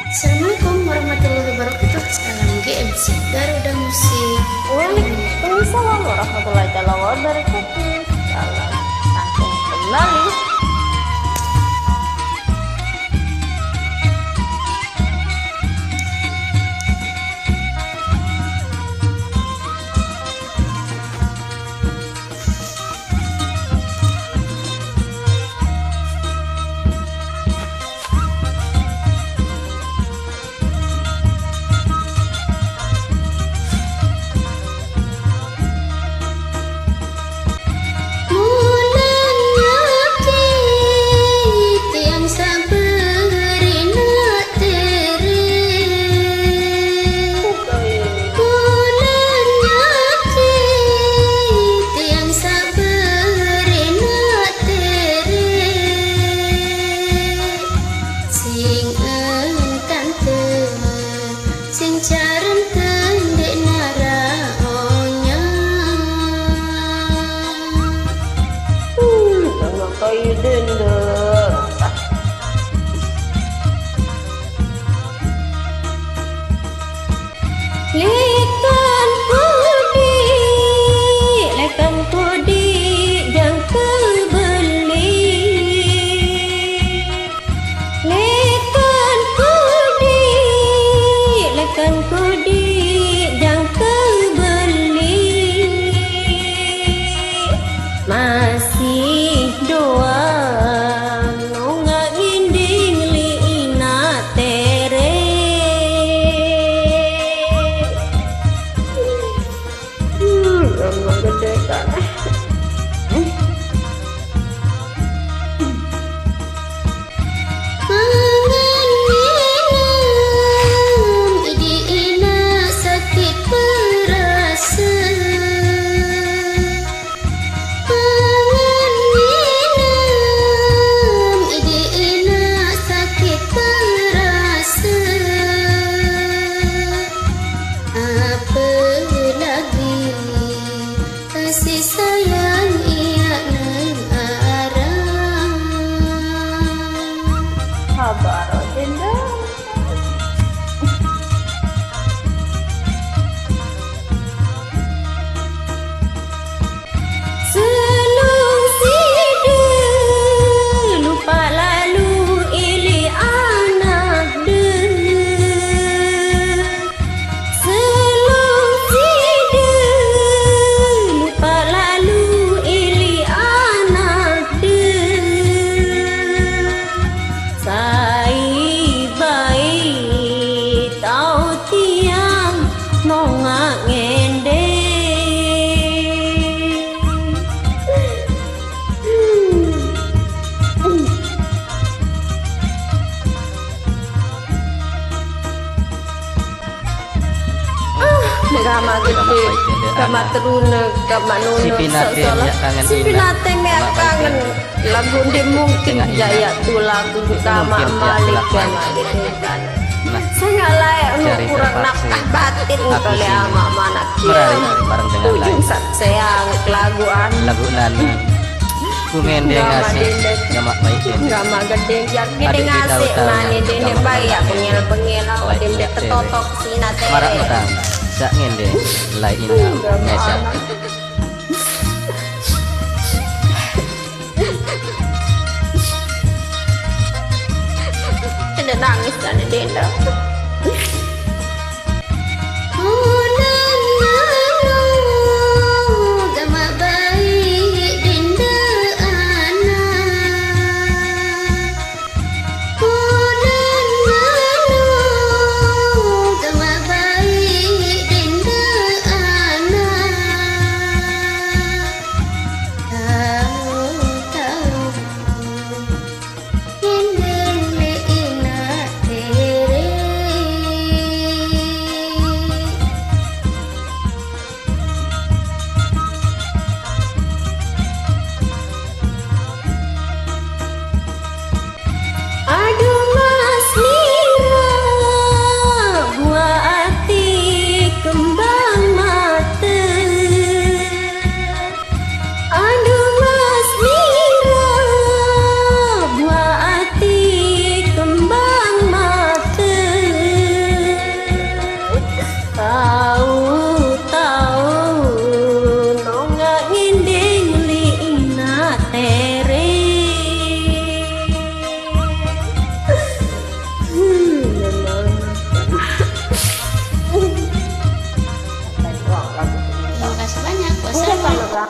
Assalamualaikum warahmatullahi wabarakatuh. Salam GMC Garuda Musik. Waalaikumsalam warahmatullahi wabarakatuh. Salam sangking kembali. Lekan kudi jang kebeli. Lekan kudi jang kebeli. Masih doang nongak ginding li ina tere. Gede kan. Kasih sayang iya nang arang. Kabar dinda. Selung side lupa lalu ili anak de. Selung side lupa lalu ili anak de. Sai baik tau tiang nongak ngende. Gama gede, gama teruna, gama nuna. Si Pinate ya kangen Si Pinate ya kangen. Lagu dia mungkin jaya tuh lagu gama malik gama gede kan. Saya nggak layak untuk kurang nafkah batin kali ama mana Merari bareng dengan ujung lain sat sayang laguan. lagu nana ku ngende ngasih gama baikin Gama gede jak gede Adik kita ngasih utama, nani dene gama bayi ya baikin. pengel awak dem dia Cewek. ketotok sinate. marak utang sak ngende lain ngesa Ada nangis dan denda. Kau